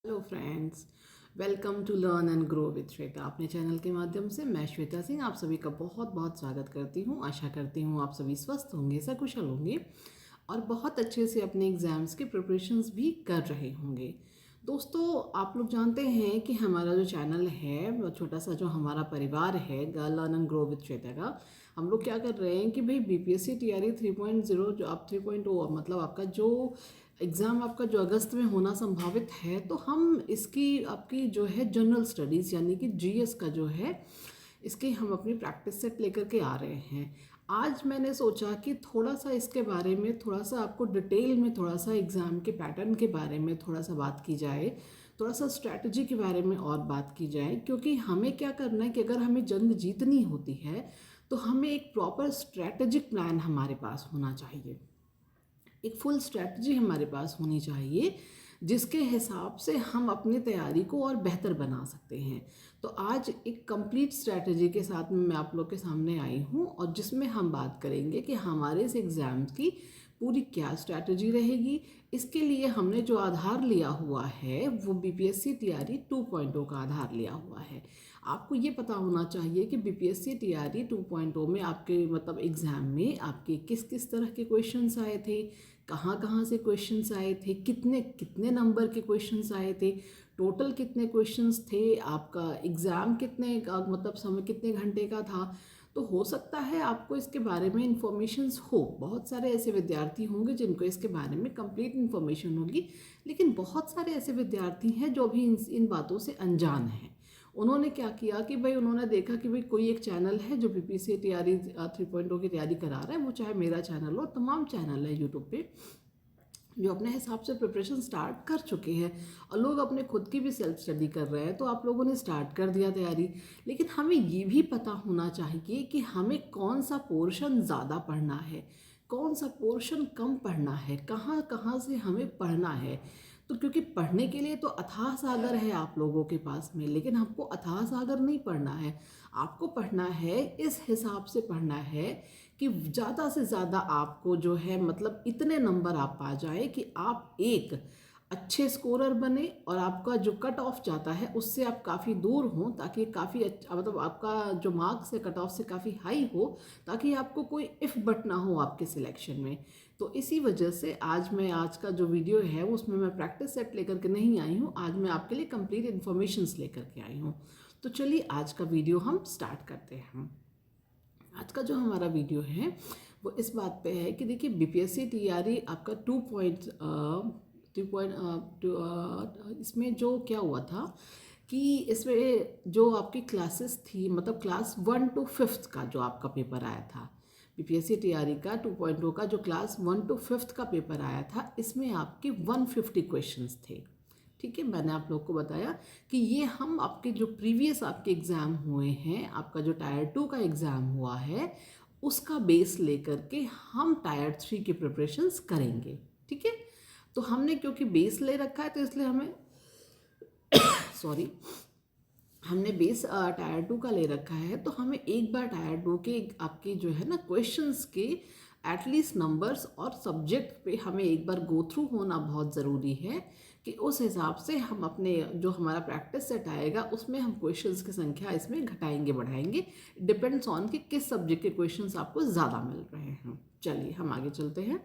Hello friends, welcome to learn and grow with Shweta. अपने channel के माध्यम से मैं श्वेता सिंह आप सभी का बहुत बहुत स्वागत करती हूँ। आशा करती हूँ आप सभी स्वस्थ होंगे, सकुशल होंगे और बहुत अच्छे से अपने एग्ज़ाम्स के प्रिपरेशंस भी कर रहे होंगे। दोस्तों, आप लोग जानते हैं कि हमारा जो चैनल है, वो छोटा सा जो हमारा परिवार है learn and grow with Shweta का, हम लोग क्या कर रहे हैं कि भाई बीपीएससी टीआरई 3.0 जो आप 3.0 मतलब आपका जो एग्ज़ाम आपका जो अगस्त में होना संभावित है, तो हम इसकी आपकी जो है जनरल स्टडीज़ यानी कि जीएस का जो है इसकी हम अपनी प्रैक्टिस सेट लेकर के आ रहे हैं। आज मैंने सोचा कि थोड़ा सा इसके बारे में थोड़ा सा आपको डिटेल में थोड़ा सा एग्ज़ाम के पैटर्न के बारे में थोड़ा सा बात की जाए, थोड़ा सा स्ट्रैटेजी के बारे में और बात की जाए, क्योंकि हमें क्या करना है कि अगर हमें जंग जीतनी होती है तो हमें एक प्रॉपर स्ट्रैटेजिक प्लान हमारे पास होना चाहिए, एक फुल स्ट्रैटेजी हमारे पास होनी चाहिए जिसके हिसाब से हम अपनी तैयारी को और बेहतर बना सकते हैं। तो आज एक कंप्लीट स्ट्रैटेजी के साथ में मैं आप लोग के सामने आई हूँ और जिसमें हम बात करेंगे कि हमारे इस एग्ज़ाम्स की पूरी क्या स्ट्रैटेजी रहेगी। इसके लिए हमने जो आधार लिया हुआ है वो बीपीएससी टीआरई 2.0 का आधार लिया हुआ है। आपको ये पता होना चाहिए कि बीपीएससी टीआरई 2.0 में आपके मतलब एग्ज़ाम में आपके किस किस तरह के क्वेश्चंस आए थे, कहाँ कहाँ से क्वेश्चंस आए थे, कितने कितने नंबर के क्वेश्चंस आए थे, टोटल कितने क्वेश्चंस थे, आपका एग्ज़ाम कितने का मतलब समय कितने घंटे का था। तो हो सकता है आपको इसके बारे में इन्फॉर्मेशंस हो, बहुत सारे ऐसे विद्यार्थी होंगे जिनको इसके बारे में कंप्लीट इन्फॉर्मेशन होगी, लेकिन बहुत सारे ऐसे विद्यार्थी हैं जो भी इन बातों से अनजान हैं। उन्होंने क्या किया कि भाई उन्होंने देखा कि भाई कोई एक चैनल है जो बीपीएससी टीआरई 3.0 की तैयारी करा रहा है, वो चाहे मेरा चैनल हो, तमाम चैनल है यूट्यूब पे जो अपने हिसाब से प्रिपरेशन स्टार्ट कर चुके हैं और लोग अपने खुद की भी सेल्फ स्टडी कर रहे हैं। तो आप लोगों ने स्टार्ट कर दिया तैयारी, लेकिन हमें ये भी पता होना चाहिए कि हमें कौन सा पोर्शन ज़्यादा पढ़ना है, कौन सा पोर्शन कम पढ़ना है, कहाँ कहाँ से हमें पढ़ना है। तो क्योंकि पढ़ने के लिए तो अथाह सागर है आप लोगों के पास में, लेकिन हमको अथाह सागर नहीं पढ़ना है। आपको पढ़ना है इस हिसाब से पढ़ना है कि ज़्यादा से ज़्यादा आपको जो है मतलब इतने नंबर आप पा जाए कि आप एक अच्छे स्कोरर बने और आपका जो कट ऑफ जाता है उससे आप काफ़ी दूर हों, ताकि काफ़ी अच्छा मतलब आपका जो मार्क्स है कट ऑफ से काफ़ी हाई हो, ताकि आपको कोई इफ़ बट ना हो आपके सिलेक्शन में। तो इसी वजह से आज का जो वीडियो है उसमें मैं प्रैक्टिस सेट लेकर के नहीं आई हूँ, आज मैं आपके लिए कंप्लीट इन्फॉर्मेशंस लेकर के आई हूँ। तो चलिए आज का वीडियो हम स्टार्ट करते हैं। आज का जो हमारा वीडियो है वो इस बात पे है कि देखिए बीपीएससी टीआरई आपका 2.2 इसमें जो क्या हुआ था कि इसमें जो आपकी क्लासेस थी मतलब क्लास 1 to 5th का जो आपका पेपर आया था, बीपीएससी टीआरई का 2.0 का जो क्लास 1 to 5th का पेपर आया था, इसमें आपके 150 क्वेश्चंस थे। ठीक है, मैंने आप लोग को बताया कि ये हम आपके जो प्रीवियस आपके एग्ज़ाम हुए हैं, आपका जो टायर 2 का एग्ज़ाम हुआ है उसका बेस लेकर के हम टायर 3 की प्रिपरेशंस करेंगे। ठीक है, तो हमने क्योंकि बेस ले रखा है तो इसलिए हमें सॉरी हमने बेस टायर 2 का ले रखा है, तो हमें एक बार टायर 2 के आपके जो है ना क्वेश्चंस के एटलीस्ट नंबर्स और सब्जेक्ट पे हमें एक बार गो थ्रू होना बहुत ज़रूरी है कि उस हिसाब से हम अपने जो हमारा प्रैक्टिस सेट आएगा उसमें हम क्वेश्चंस की संख्या इसमें घटाएंगे बढ़ाएंगे, डिपेंड्स ऑन कि किस सब्जेक्ट के क्वेश्चंस आपको ज़्यादा मिल रहे हैं। चलिए हम आगे चलते हैं।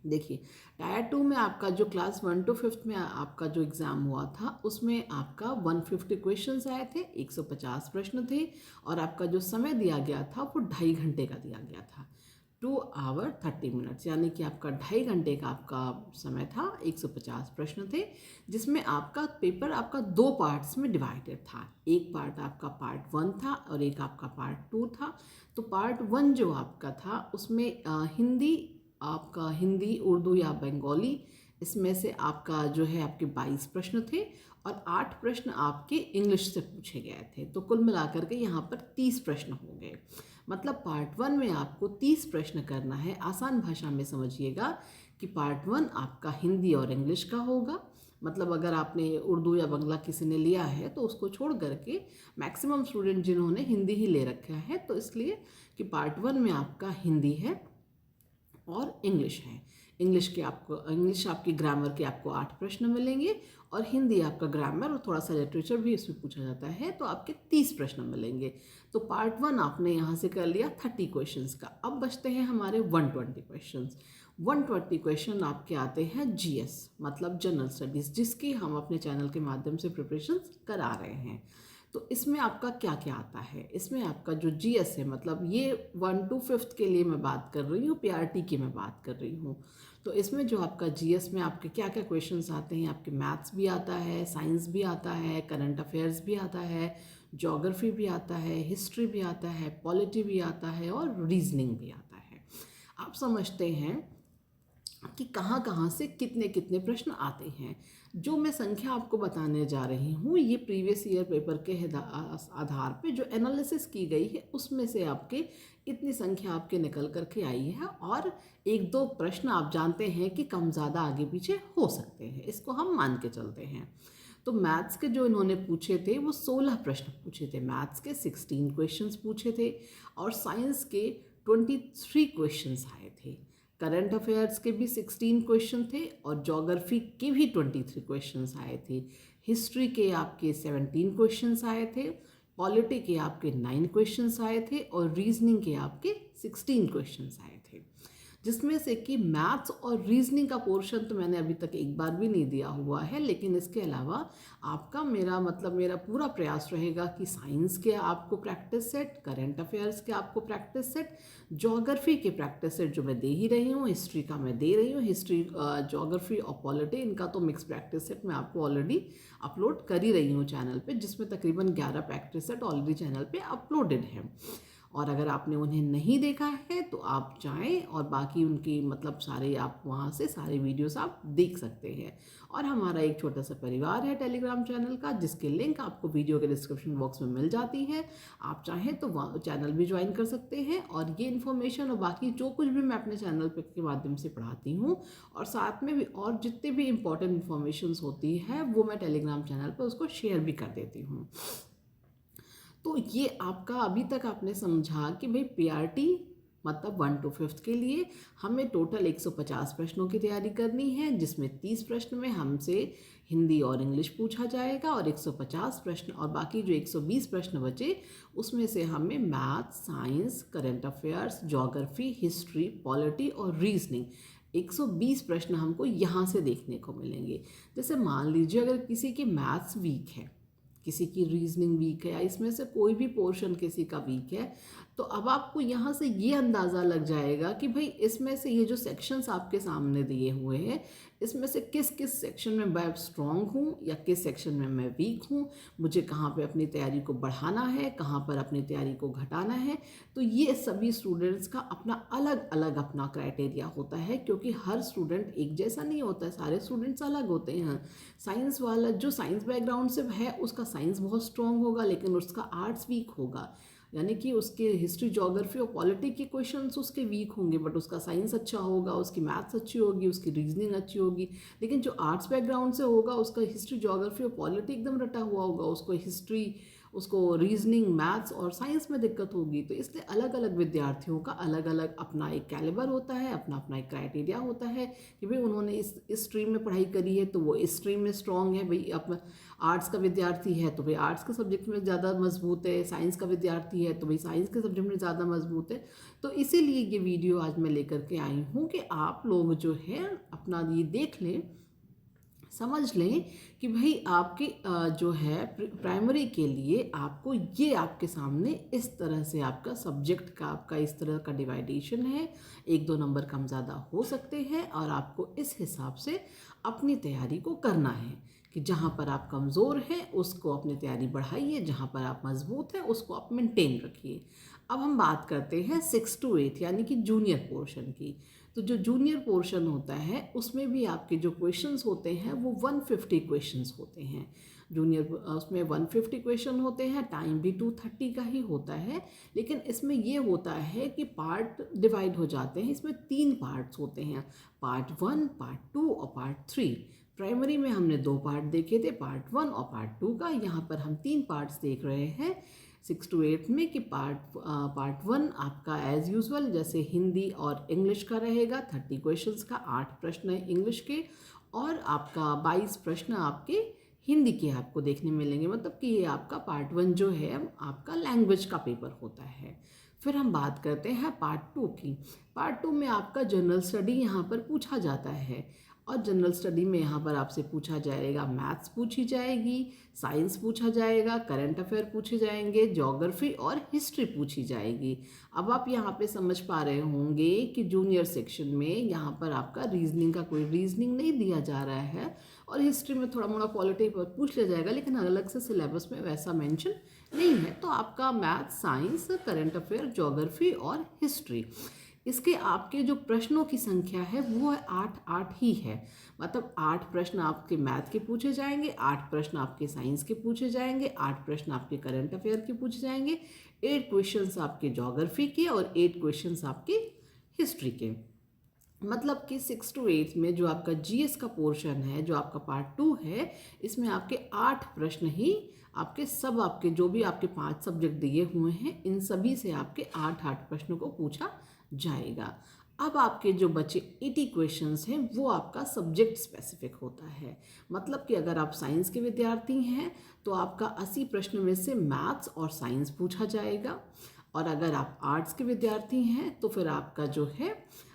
देखिए टायर 2 में आपका जो क्लास 1 to 5th में आपका जो एग्ज़ाम हुआ था उसमें आपका 150 क्वेश्चंस आए थे, 150 प्रश्न थे और आपका जो समय दिया गया था वो 2.5 घंटे का दिया गया था, 2 hour 30 minutes, यानी कि आपका 2.5 घंटे का आपका समय था, 150 प्रश्न थे, जिसमें आपका पेपर आपका 2 पार्ट्स में डिवाइडेड था। एक पार्ट आपका पार्ट 1 था और एक आपका पार्ट 2 था। तो पार्ट 1 जो आपका था उसमें आपका हिंदी उर्दू या बंगाली, इसमें से आपका जो है आपके 22 प्रश्न थे और 8 प्रश्न आपके इंग्लिश से पूछे गए थे। तो कुल मिलाकर के यहाँ पर 30 प्रश्न हो गए। मतलब पार्ट 1 में आपको 30 प्रश्न करना है। आसान भाषा में समझिएगा कि पार्ट 1 आपका हिंदी और इंग्लिश का होगा। मतलब अगर आपने उर्दू या बंगला किसी ने लिया है तो उसको छोड़ करके मैक्सिमम स्टूडेंट जिन्होंने हिंदी ही ले रखा है, तो इसलिए कि पार्ट 1 में आपका हिंदी है और इंग्लिश है। इंग्लिश आपकी ग्रामर के आपको 8 प्रश्न मिलेंगे और हिंदी आपका ग्रामर और थोड़ा सा लिटरेचर भी इसमें पूछा जाता है, तो आपके 30 प्रश्न मिलेंगे। तो पार्ट 1 आपने यहाँ से कर लिया 30 क्वेश्चंस का। अब बचते हैं हमारे 120 क्वेश्चंस। 120 क्वेश्चन आपके आते हैं जीएस मतलब जनरल स्टडीज़, जिसकी हम अपने चैनल के माध्यम से प्रिपरेशन करा रहे हैं। तो इसमें आपका क्या क्या आता है, इसमें आपका जो जीएस है मतलब ये 1 to 5th के लिए मैं बात कर रही हूँ, पीआरटी की मैं बात कर रही हूँ। तो इसमें जो आपका जीएस में आपके क्या क्या क्वेश्चंस आते हैं, आपके मैथ्स भी आता है, साइंस भी आता है, करंट अफेयर्स भी आता है, ज्योग्राफी भी आता है, हिस्ट्री भी आता है, पॉलिटी भी आता है और रीजनिंग भी आता है। आप समझते हैं कि कहाँ कहाँ से कितने कितने प्रश्न आते हैं। जो मैं संख्या आपको बताने जा रही हूँ ये प्रीवियस ईयर पेपर के आधार पे जो एनालिसिस की गई है उसमें से आपके इतनी संख्या आपके निकल करके आई है, और एक दो प्रश्न आप जानते हैं कि कम ज़्यादा आगे पीछे हो सकते हैं, इसको हम मान के चलते हैं। तो मैथ्स के जो इन्होंने पूछे थे वो 16 प्रश्न पूछे थे, मैथ्स के 16 क्वेश्चंस पूछे थे और साइंस के 23 क्वेश्चंस आए थे। करंट अफेयर्स के भी 16 क्वेश्चन थे और ज्योग्राफी के भी 23 क्वेश्चंस आए थे। हिस्ट्री के आपके 17 क्वेश्चंस आए थे, पॉलिटी के आपके 9 क्वेश्चंस आए थे और रीजनिंग के आपके 16 क्वेश्चंस आए थे। जिसमें से कि मैथ्स और रीजनिंग का पोर्शन तो मैंने अभी तक एक बार भी नहीं दिया हुआ है, लेकिन इसके अलावा आपका मेरा पूरा प्रयास रहेगा कि साइंस के आपको प्रैक्टिस सेट, करंट अफेयर्स के आपको प्रैक्टिस सेट, ज्योग्राफी के प्रैक्टिस सेट जो मैं दे ही रही हूँ, हिस्ट्री का मैं दे रही हूँ, हिस्ट्री ज्योग्राफी और पॉलिटी इनका तो मिक्स प्रैक्टिस सेट मैं आपको ऑलरेडी अपलोड कर ही रही हूँ चैनल पे, जिसमें तकरीबन 11 प्रैक्टिस सेट ऑलरेडी चैनल पे अपलोडेड है। और अगर आपने उन्हें नहीं देखा है तो आप जाएं और बाकी उनकी मतलब सारे आप वहाँ से सारे वीडियोस आप देख सकते हैं। और हमारा एक छोटा सा परिवार है टेलीग्राम चैनल का, जिसके लिंक आपको वीडियो के डिस्क्रिप्शन बॉक्स में मिल जाती है। आप चाहें तो वहाँ चैनल भी ज्वाइन कर सकते हैं और ये इन्फॉर्मेशन और बाकी जो कुछ भी मैं अपने चैनल पे के माध्यम से पढ़ाती हूँ और साथ में भी और जितने भी इम्पोर्टेंट इन्फॉर्मेशन होती है वो मैं टेलीग्राम चैनल पर उसको शेयर भी कर देती हूँ। तो ये आपका अभी तक आपने समझा कि भाई पीआरटी मतलब 1 to 5th के लिए हमें टोटल 150 प्रश्नों की तैयारी करनी है, जिसमें 30 प्रश्न में हमसे हिंदी और इंग्लिश पूछा जाएगा और 150 प्रश्न और बाकी जो 120 प्रश्न बचे उसमें से हमें maths, science, current affairs, geography, history, polity और रीजनिंग 120 प्रश्न हमको यहाँ से देखने को मिलेंगे। जैसे मान लीजिए अगर किसी की मैथ्स वीक है, किसी की रीजनिंग वीक है या इसमें से कोई भी पोर्शन किसी का वीक है, तो अब आपको यहाँ से ये अंदाज़ा लग जाएगा कि भाई इसमें से ये जो सेक्शंस आपके सामने दिए हुए हैं इसमें से किस किस सेक्शन में मैं स्ट्रॉन्ग हूँ या किस सेक्शन में मैं वीक हूँ, मुझे कहाँ पे अपनी तैयारी को बढ़ाना है, कहाँ पर अपनी तैयारी को घटाना है। तो ये सभी स्टूडेंट्स का अपना अलग अलग अपना क्राइटेरिया होता है, क्योंकि हर स्टूडेंट एक जैसा नहीं होता है, सारे स्टूडेंट्स अलग होते हैं। साइंस वाला जो साइंस बैकग्राउंड से है उसका साइंस बहुत स्ट्रॉन्ग होगा, लेकिन उसका आर्ट्स वीक होगा, यानी कि उसके हिस्ट्री, ज्योग्राफी और पॉलिटी के क्वेश्चंस उसके वीक होंगे, बट उसका साइंस अच्छा होगा, उसकी मैथ्स अच्छी होगी, उसकी रीजनिंग अच्छी होगी। लेकिन जो आर्ट्स बैकग्राउंड से होगा उसका हिस्ट्री, ज्योग्राफी और पॉलिटी एकदम रटा हुआ होगा, उसको हिस्ट्री, उसको रीजनिंग, मैथ्स और साइंस में दिक्कत होगी। तो इसलिए अलग अलग विद्यार्थियों का अलग अलग अपना एक कैलिबर होता है, अपना अपना एक क्राइटेरिया होता है कि भाई उन्होंने इस स्ट्रीम में पढ़ाई करी है तो वो इस स्ट्रीम में स्ट्रॉन्ग है। भाई अब आर्ट्स का विद्यार्थी है तो भाई आर्ट्स के सब्जेक्ट में ज़्यादा मजबूत है, साइंस का विद्यार्थी है तो भाई साइंस के सब्जेक्ट में ज़्यादा मजबूत है। तो इसीलिए ये वीडियो आज मैं लेकर के आई हूँ कि आप लोग जो है अपना ये देख लें, समझ लें कि भाई आपके जो है प्राइमरी के लिए आपको ये आपके सामने इस तरह से आपका सब्जेक्ट का आपका इस तरह का डिवाइडेशन है, 1-2 नंबर कम ज़्यादा हो सकते हैं और आपको इस हिसाब से अपनी तैयारी को करना है कि जहाँ पर आप कमज़ोर हैं उसको अपनी तैयारी बढ़ाइए, जहाँ पर आप मजबूत हैं उसको आप मेंटेन रखिए। अब हम बात करते हैं 6 to 8 यानी कि जूनियर पोर्शन की। तो जो जूनियर पोर्शन होता है उसमें भी आपके जो क्वेश्चंस होते हैं वो 150 क्वेश्चंस होते हैं। जूनियर उसमें 150 क्वेश्चन होते हैं, टाइम भी 230 का ही होता है। लेकिन इसमें ये होता है कि पार्ट डिवाइड हो जाते हैं, इसमें 3 पार्ट्स होते हैं, पार्ट 1, पार्ट 2 और पार्ट 3। प्राइमरी में हमने 2 पार्ट देखे थे, पार्ट 1 और पार्ट 2 का, यहाँ पर हम 3 पार्ट्स देख रहे हैं। 6 to 8 में कि पार्ट 1 आपका एज़ यूजुअल जैसे हिंदी और इंग्लिश का रहेगा, 30 क्वेश्चंस का, 8 प्रश्न इंग्लिश के और आपका 22 प्रश्न आपके हिंदी के आपको देखने मिलेंगे। मतलब कि ये आपका पार्ट 1 जो है आपका लैंग्वेज का पेपर होता है। फिर हम बात करते हैं पार्ट 2 की। पार्ट 2 में आपका जनरल स्टडी यहाँ पर पूछा जाता है और जनरल स्टडी में यहाँ पर आपसे पूछा जाएगा, मैथ्स पूछी जाएगी, साइंस पूछा जाएगा, करंट अफेयर पूछे जाएंगे, ज्योग्राफी और हिस्ट्री पूछी जाएगी। अब आप यहाँ पे समझ पा रहे होंगे कि जूनियर सेक्शन में यहाँ पर आपका रीजनिंग का कोई रीजनिंग नहीं दिया जा रहा है और हिस्ट्री में थोड़ा मोड़ा पॉलिटी पूछ लिया जाएगा, लेकिन अलग से सिलेबस में वैसा मेंशन नहीं है। तो आपका math, science, current affair, geography और हिस्ट्री, इसके आपके जो प्रश्नों की संख्या है वो 8 ही है। मतलब 8 प्रश्न आपके मैथ के पूछे जाएंगे, 8 प्रश्न आपके साइंस के पूछे जाएंगे, 8 प्रश्न आपके करंट अफेयर के पूछे जाएंगे, 8 क्वेश्चंस आपके ज्योग्राफी के और 8 क्वेश्चंस आपके हिस्ट्री के। मतलब कि 6 to 8 में जो आपका जीएस का पोर्शन है, जो आपका पार्ट 2 है, इसमें आपके 8 प्रश्न ही आपके जो भी आपके 5 सब्जेक्ट दिए हुए हैं, इन सभी से आपके 8 प्रश्नों को पूछा जाएगा। अब आपके जो बचे 80 क्वेश्चंस हैं वो आपका सब्जेक्ट स्पेसिफिक होता है। मतलब कि अगर आप साइंस के विद्यार्थी हैं तो आपका 80 प्रश्न में से मैथ्स और साइंस पूछा जाएगा, और अगर आप आर्ट्स के विद्यार्थी हैं तो फिर आपका जो है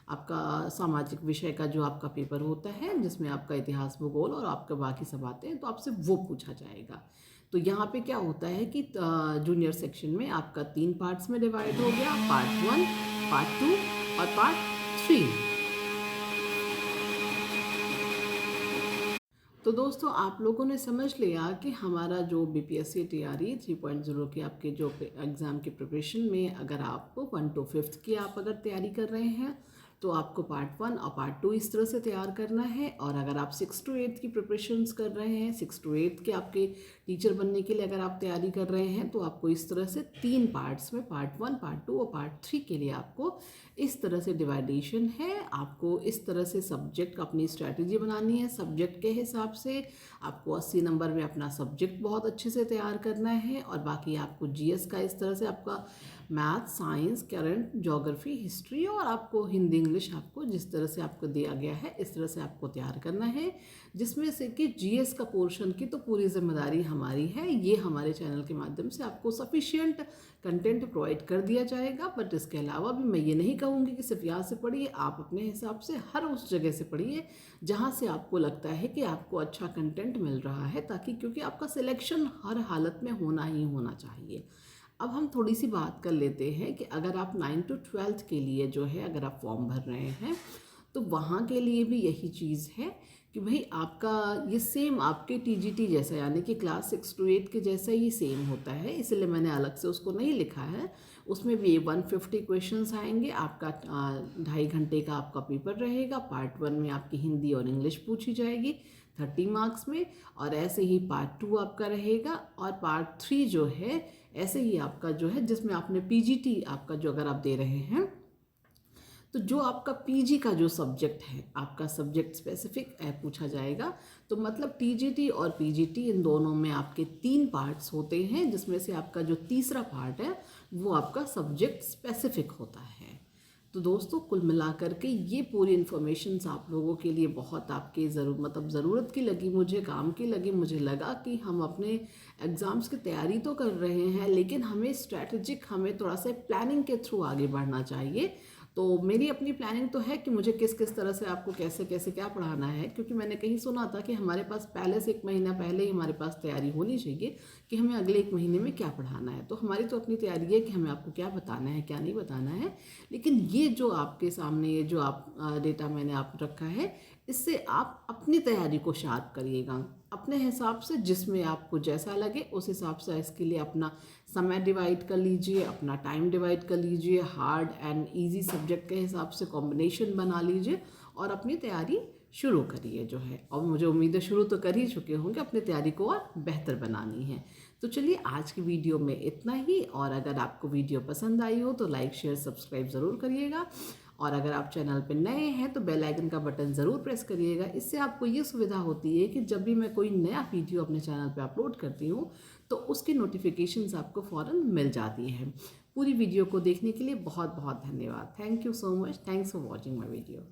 आपका सामाजिक विषय का जो आपका पेपर होता है, जिसमें आपका इतिहास, भूगोल और आपका बाकी सब आते हैं, तो आपसे वो पूछा जाएगा। तो यहाँ पे क्या होता है कि जूनियर सेक्शन में आपका 3 पार्ट्स में डिवाइड हो गया, पार्ट 1, पार्ट 2 और पार्ट 3। तो दोस्तों आप लोगों ने समझ लिया कि हमारा जो बीपीएससी टीआरई 3.0 के आपके जो एग्ज़ाम की प्रिपरेशन में अगर आप 1 to 5 की आप अगर तैयारी कर रहे हैं तो आपको पार्ट 1 और पार्ट 2 इस तरह से तैयार करना है। और अगर आप 6 to 8 की प्रिपरेशंस कर रहे हैं, 6 to 8 के आपके टीचर बनने के लिए अगर आप तैयारी कर रहे हैं, तो आपको इस तरह से 3 पार्ट्स में, पार्ट 1, पार्ट 2 और पार्ट 3 के लिए आपको इस तरह से डिवाइडेशन है। आपको इस तरह से सब्जेक्ट का अपनी स्ट्रैटेजी बनानी है। सब्जेक्ट के हिसाब से आपको 80 नंबर में अपना सब्जेक्ट बहुत अच्छे से तैयार करना है, और बाकी आपको जीएस का इस तरह से आपका math, science, current, geography, history और आपको हिंदी, इंग्लिश आपको जिस तरह से आपको दिया गया है इस तरह से आपको तैयार करना है, जिसमें से कि जीएस का पोर्शन की तो पूरी जिम्मेदारी हमारी है। ये हमारे चैनल के माध्यम से आपको सफिशिएंट कंटेंट प्रोवाइड कर दिया जाएगा। बट इसके अलावा भी मैं ये नहीं कहूँगी कि सिर्फ यहाँ से पढ़िए, आप अपने हिसाब से हर उस जगह से पढ़िए जहाँ से आपको लगता है कि आपको अच्छा कंटेंट मिल रहा है, ताकि क्योंकि आपका सिलेक्शन हर हालत में होना ही होना चाहिए। अब हम थोड़ी सी बात कर लेते हैं कि अगर आप 9 to 12 के लिए जो है अगर आप फॉर्म भर रहे हैं तो वहाँ के लिए भी यही चीज़ है कि भाई आपका ये सेम आपके टीजीटी जैसा, यानी कि क्लास 6 to 8 के जैसा ही सेम होता है, इसलिए मैंने अलग से उसको नहीं लिखा है। उसमें भी 150 क्वेश्चंस आएंगे। आपका 2.5 घंटे का आपका पेपर रहेगा। पार्ट 1 में आपकी हिंदी और इंग्लिश पूछी जाएगी 30 मार्क्स में, और ऐसे ही पार्ट 2 आपका रहेगा, और पार्ट 3 जो है ऐसे ही आपका जो है जिसमें आपने पीजीटी आपका जो अगर आप दे रहे हैं तो जो आपका पीजी का जो सब्जेक्ट है आपका सब्जेक्ट स्पेसिफिक पूछा जाएगा। तो मतलब टीजीटी और पीजीटी इन दोनों में आपके 3 पार्ट्स होते हैं, जिसमें से आपका जो तीसरा पार्ट है वो आपका सब्जेक्ट स्पेसिफिक होता है। तो दोस्तों कुल मिलाकर के ये पूरी इन्फॉर्मेशंस आप लोगों के लिए बहुत आपके ज़रूरत की लगी, मुझे काम की लगी। मुझे लगा कि हम अपने एग्ज़ाम्स की तैयारी तो कर रहे हैं, लेकिन हमें हमें थोड़ा सा प्लानिंग के थ्रू आगे बढ़ना चाहिए। तो मेरी अपनी प्लानिंग तो है कि मुझे किस किस तरह से आपको कैसे कैसे क्या पढ़ाना है, क्योंकि मैंने कहीं सुना था कि हमारे पास पहले से 1 महीना पहले ही हमारे पास तैयारी होनी चाहिए कि हमें अगले 1 महीने में क्या पढ़ाना है। तो हमारी तो अपनी तैयारी है कि हमें आपको क्या बताना है क्या नहीं बताना है, लेकिन ये जो आपके सामने ये जो आप डेटा मैंने आप रखा है, इससे आप अपनी तैयारी को शार्प करिएगा अपने हिसाब से, जिसमें आपको जैसा लगे उस हिसाब से इसके लिए अपना समय डिवाइड कर लीजिए, अपना टाइम डिवाइड कर लीजिए, हार्ड एंड इजी सब्जेक्ट के हिसाब से कॉम्बिनेशन बना लीजिए और अपनी तैयारी शुरू करिए जो है। और मुझे उम्मीद है शुरू तो कर ही चुके होंगे, अपनी तैयारी को और बेहतर बनानी है। तो चलिए आज की वीडियो में इतना ही, और अगर आपको वीडियो पसंद आई हो तो लाइक शेयर सब्सक्राइब ज़रूर करिएगा। और अगर आप चैनल पर नए हैं तो बेल आइकन का बटन ज़रूर प्रेस करिएगा। इससे आपको ये सुविधा होती है कि जब भी मैं कोई नया वीडियो अपने चैनल पर अपलोड करती हूँ तो उसकी नोटिफिकेशंस आपको फ़ौरन मिल जाती हैं। पूरी वीडियो को देखने के लिए बहुत बहुत धन्यवाद। Thank you so much. Thanks for watching my video.